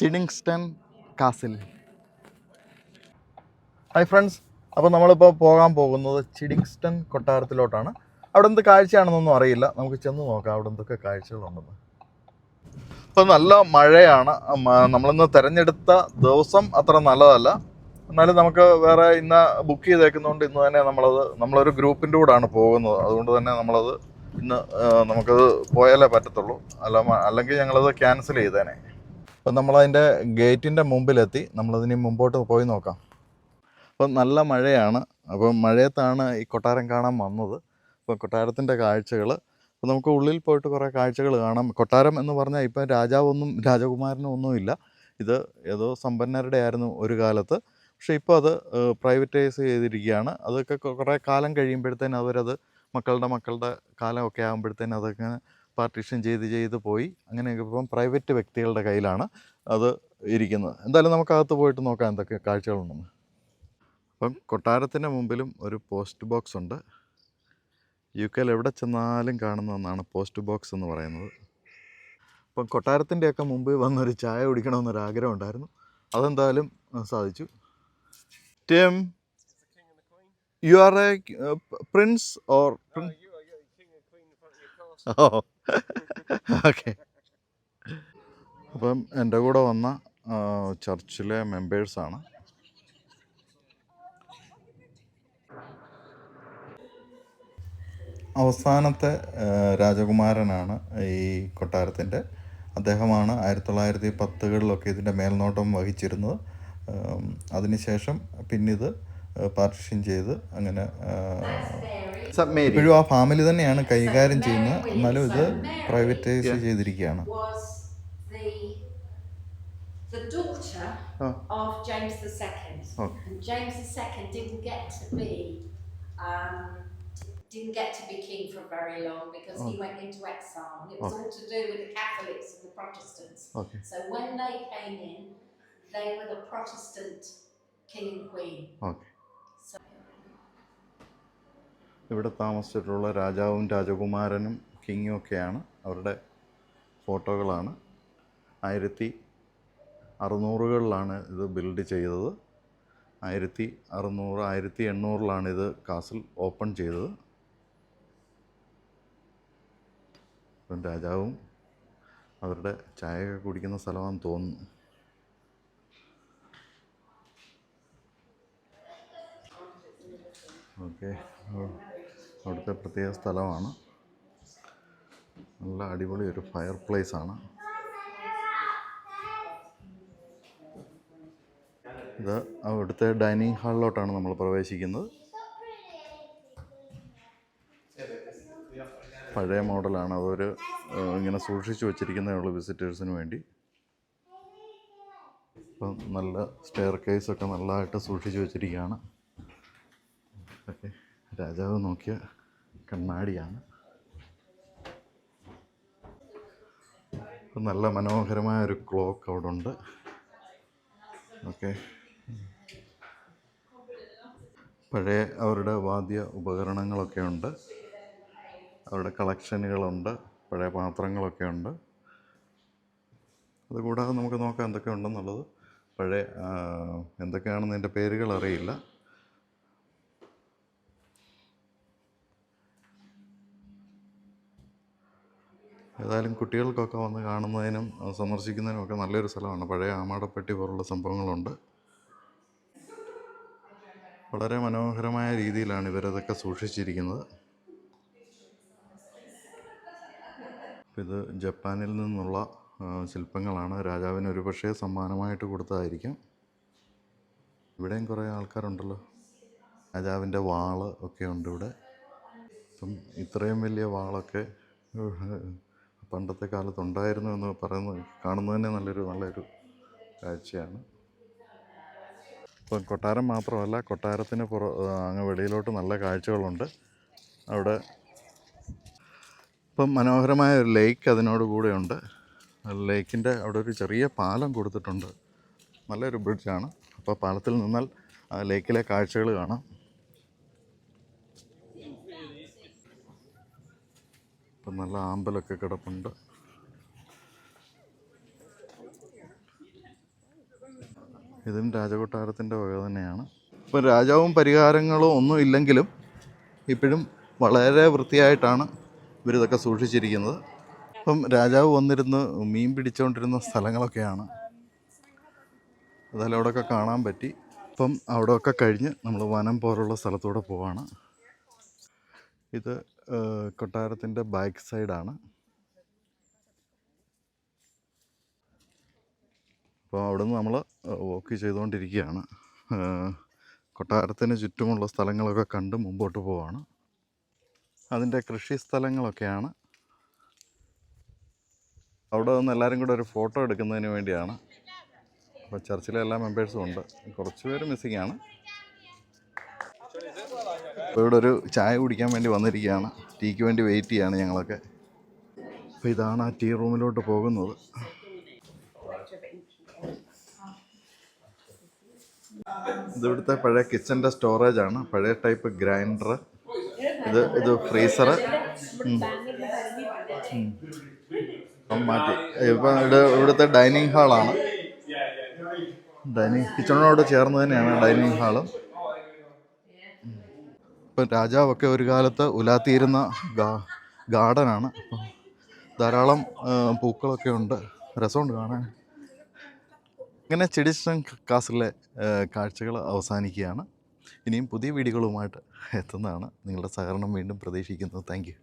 ചിഡിങ്സ്റ്റൺ castle. Hi friends, അപ്പോൾ നമ്മളിപ്പോൾ പോകാൻ പോകുന്നത് ചിഡിങ്സ്റ്റൺ കൊട്ടാരത്തിലോട്ടാണ്. അവിടെ എന്ത് കാഴ്ചയാണെന്നൊന്നും അറിയില്ല, നമുക്ക് ചെന്ന് നോക്കാം അവിടെ എന്തൊക്കെ കാഴ്ചകളുണ്ടെന്ന്. ഇപ്പോൾ നല്ല മഴയാണ്. നമ്മളിന്ന് തിരഞ്ഞെടുത്ത ദിവസം അത്ര നല്ലതല്ല, എന്നാലും നമുക്ക് വേറെ ഇന്ന് ബുക്ക് ചെയ്തേക്കുന്നതുകൊണ്ട് ഇന്ന് തന്നെ നമ്മളൊരു ഗ്രൂപ്പിൻ്റെ കൂടെയാണ് പോകുന്നത്. അതുകൊണ്ട് തന്നെ നമ്മളത് ഇന്ന് നമുക്കത് പോയാലേ പറ്റത്തുള്ളൂ, അല്ലെങ്കിൽ ഞങ്ങളത് ക്യാൻസൽ ചെയ്തേനെ. അപ്പം നമ്മളതിൻ്റെ ഗേറ്റിൻ്റെ മുമ്പിലെത്തി, നമ്മളതിന് മുമ്പോട്ട് പോയി നോക്കാം. അപ്പം നല്ല മഴയാണ്, അപ്പം മഴയത്താണ് ഈ കൊട്ടാരം കാണാൻ വന്നത്. അപ്പോൾ കൊട്ടാരത്തിൻ്റെ കാഴ്ചകൾ, അപ്പോൾ നമുക്ക് ഉള്ളിൽ പോയിട്ട് കുറേ കാഴ്ചകൾ കാണാം. കൊട്ടാരം എന്ന് പറഞ്ഞാൽ ഇപ്പം രാജകുമാരനും ഒന്നുമില്ല. ഇത് ഏതോ സമ്പന്നരുടെ ആയിരുന്നു ഒരു കാലത്ത്. പക്ഷേ ഇപ്പോൾ അത് പ്രൈവറ്റൈസ് ചെയ്തിരിക്കുകയാണ്. അതൊക്കെ കുറേ കാലം കഴിയുമ്പോഴത്തേന് അവരത് മക്കളുടെ കാലമൊക്കെ ആകുമ്പോഴത്തേന് അതൊക്കെ പാർട്ടീഷൻ ചെയ്ത് പോയി. അങ്ങനെയൊക്കെ ഇപ്പം പ്രൈവറ്റ് വ്യക്തികളുടെ കയ്യിലാണ് അത് ഇരിക്കുന്നത്. എന്തായാലും നമുക്കകത്ത് പോയിട്ട് നോക്കാം എന്തൊക്കെ കാഴ്ചകളുണ്ടെന്ന്. അപ്പം കൊട്ടാരത്തിൻ്റെ മുമ്പിലും ഒരു പോസ്റ്റ് ബോക്സ് ഉണ്ട്. UK എവിടെ ചെന്നാലും കാണുന്ന ഒന്നാണ് പോസ്റ്റ് ബോക്സ് എന്ന് പറയുന്നത്. അപ്പം കൊട്ടാരത്തിൻ്റെയൊക്കെ മുമ്പിൽ വന്നൊരു ചായ കുടിക്കണമെന്നൊരാഗ്രഹം ഉണ്ടായിരുന്നു, അതെന്തായാലും സാധിച്ചു. Tim, you are A Prince or okay. അപ്പം എൻ്റെ കൂടെ വന്ന ചർച്ചിലെ മെമ്പേഴ്സാണ്. അവസാനത്തെ രാജകുമാരനാണ് ഈ കൊട്ടാരത്തിൻ്റെ. അദ്ദേഹമാണ് 1910-കളിലൊക്കെ ഇതിൻ്റെ മേൽനോട്ടം വഹിച്ചിരുന്നത്. അതിനുശേഷം പിന്നിത് പാർട്ടിഷൻ ചെയ്ത് അങ്ങനെ ഇപ്പോഴും ആ ഫാമിലി തന്നെയാണ് കൈകാര്യം ചെയ്യുന്നത്, എന്നാലും ഇത് പ്രൈവറ്റൈസ് ചെയ്തിരിക്കുകയാണ്. The daughter of James II. Okay. And James II didn't get to be king for very long because he went into exile, and it was all to do with the Catholics and the Protestants. Okay. So when they came in, they were the Protestant king and queen. Okay. ഇവിടെ താമസിച്ചിട്ടുള്ള രാജാവും രാജകുമാരനും കിങ്ങും ഒക്കെയാണ്, അവരുടെ ഫോട്ടോകളാണ്. 1600-കളിലാണ് ഇത് build ചെയ്തത്. 1800-1800-ലാണ് ഇത് castle open ചെയ്തത്. ഇപ്പം രാജാവും അവരുടെ ചായയൊക്കെ കുടിക്കുന്ന സ്ഥലമാണെന്ന് തോന്നുന്നു. ഓക്കെ, അവിടുത്തെ പ്രത്യേക സ്ഥലമാണ്. നല്ല അടിപൊളി ഒരു ഫയർ പ്ലേസാണ് ഇത്. അവിടുത്തെ ഡൈനിങ് ഹാളിലോട്ടാണ് നമ്മൾ പ്രവേശിക്കുന്നത്. പഴയ മോഡലാണ്, അതൊരു ഇങ്ങനെ സൂക്ഷിച്ചു വച്ചിരിക്കുന്നതേ ഉള്ളൂ വിസിറ്റേഴ്സിന് വേണ്ടി. ഇപ്പം നല്ല സ്റ്റെയർ കേസൊക്കെ നല്ലതായിട്ട് സൂക്ഷിച്ചു വച്ചിരിക്കുകയാണ്. ഓക്കെ, രാജാവ് നോക്കിയ കണ്ണാടിയാണ്. ഇപ്പം നല്ല മനോഹരമായ ഒരു ക്ലോക്ക് അവിടെ ഉണ്ട്. ഓക്കെ, പഴയ അവരുടെ വാദ്യ ഉപകരണങ്ങളൊക്കെ ഉണ്ട്, അവരുടെ കളക്ഷനുകളുണ്ട്, പഴയ പാത്രങ്ങളൊക്കെ ഉണ്ട്. അതുകൂടാതെ നമുക്ക് നോക്കാം എന്തൊക്കെ ഉണ്ടെന്നുള്ളത്. പഴയ എന്തൊക്കെയാണെന്ന് എൻ്റെ പേരുകൾ അറിയില്ല. ഏതായാലും കുട്ടികൾക്കൊക്കെ വന്ന് കാണുന്നതിനും സന്ദർശിക്കുന്നതിനും ഒക്കെ നല്ലൊരു സ്ഥലമാണ്. പഴയ ആമാടപ്പെട്ടി പോലുള്ള സംഭവങ്ങളുണ്ട്. വളരെ മനോഹരമായ രീതിയിലാണ് ഇവരതൊക്കെ സൂക്ഷിച്ചിരിക്കുന്നത്. ഇത് ജപ്പാനിൽ നിന്നുള്ള ശില്പങ്ങളാണ്. രാജാവിന് ഒരുപക്ഷേ സമ്മാനമായിട്ട് കൊടുത്തതായിരിക്കും. ഇവിടെയും കുറേ ആൾക്കാരുണ്ടല്ലോ. രാജാവിൻ്റെ വാള് ഒക്കെ ഉണ്ട് ഇവിടെ. അപ്പം ഇത്രയും വലിയ വാളൊക്കെ പണ്ടത്തെ കാലത്തുണ്ടായിരുന്നു എന്ന് കാണുന്നതന്നെ നല്ലൊരു കാഴ്ചയാണ്. ഇപ്പം കൊട്ടാരം മാത്രമല്ല, കൊട്ടാരത്തിന് അങ്ങ് വെളിയിലോട്ട് നല്ല കാഴ്ചകളുണ്ട്. അവിടെ ഇപ്പം മനോഹരമായ ഒരു ലേക്ക് അതിനോട് കൂടെയുണ്ട്. ലേക്കിൻ്റെ അവിടെ ഒരു ചെറിയ പാലം കൊടുത്തിട്ടുണ്ട്, നല്ലൊരു ബ്രിഡ്ജാണ്. അപ്പോൾ പാലത്തിൽ നിന്നാൽ ലേക്കിലെ കാഴ്ചകൾ കാണാം. ഇപ്പം നല്ല ആമ്പലൊക്കെ കിടപ്പുണ്ട്. ഇതും രാജകൊട്ടാരത്തിൻ്റെ വക തന്നെയാണ്. ഇപ്പം രാജാവും പരിഹാരങ്ങളും ഒന്നും ഇല്ലെങ്കിലും ഇപ്പോഴും വളരെ വൃത്തിയായിട്ടാണ് ഇവരിതൊക്കെ സൂക്ഷിച്ചിരിക്കുന്നത്. ഇപ്പം രാജാവ് വന്നിരുന്ന് മീൻ പിടിച്ചുകൊണ്ടിരുന്ന സ്ഥലങ്ങളൊക്കെയാണ്. അതെല്ലാം അവിടെയൊക്കെ കാണാൻ പറ്റി. ഇപ്പം അവിടെയൊക്കെ കഴിഞ്ഞ് നമ്മൾ വനം പോലുള്ള സ്ഥലത്തൂടെ പോവാണ്. ഇത് കൊട്ടാരത്തിൻ്റെ ബാക്ക് സൈഡാണ്. അപ്പോൾ അവിടെ നിന്ന് നമ്മൾ വോക്ക് ചെയ്തുകൊണ്ടിരിക്കുകയാണ്. കൊട്ടാരത്തിന് ചുറ്റുമുള്ള സ്ഥലങ്ങളൊക്കെ കണ്ട് മുമ്പോട്ട് പോവാണ്. അതിൻ്റെ കൃഷി സ്ഥലങ്ങളൊക്കെയാണ്. അവിടെ നിന്ന് എല്ലാവരും കൂടെ ഒരു ഫോട്ടോ എടുക്കുന്നതിന് വേണ്ടിയാണ്. അപ്പോൾ ചർച്ചിലെ എല്ലാ മെമ്പേഴ്സും ഉണ്ട്. കുറച്ച് പേര് മിസ്സിംഗ് ആണ്. അപ്പോൾ ഇവിടെ ഒരു ചായ കുടിക്കാൻ വേണ്ടി വന്നിരിക്കുകയാണ്. ടീക്ക് വേണ്ടി വെയിറ്റ് ചെയ്യാണ് ഞങ്ങളൊക്കെ. അപ്പോൾ ഇതാണ് ആ ടീ റൂമിലോട്ട് പോകുന്നത്. ഇതിവിടുത്തെ പഴയ കിച്ചൻ്റെ സ്റ്റോറേജാണ്. പഴയ ടൈപ്പ് ഗ്രൈൻഡർ, ഇത് ഫ്രീസറ് മാറ്റി. ഇപ്പം ഇവിടുത്തെ ഡൈനിങ് ഹാളാണ്. കിച്ചണിനോട് ചേർന്ന് തന്നെയാണ് ഡൈനിങ് ഹാളും. ഇപ്പം രാജാവൊക്കെ ഒരു കാലത്ത് ഉലാത്തിയിരുന്ന ഗാർഡനാണ്. ധാരാളം പൂക്കളൊക്കെ ഉണ്ട്. രസമുണ്ട് കാണാൻ. ഇങ്ങനെ ചിഡിസ്റ്റൺ കാസിലെ കാഴ്ചകൾ അവസാനിക്കുകയാണ്. ഇനിയും പുതിയ വീഡിയോകളുമായിട്ട് എത്തുന്നതാണ്. നിങ്ങളുടെ സഹകരണം വീണ്ടും പ്രതീക്ഷിക്കുന്നു. Thank you.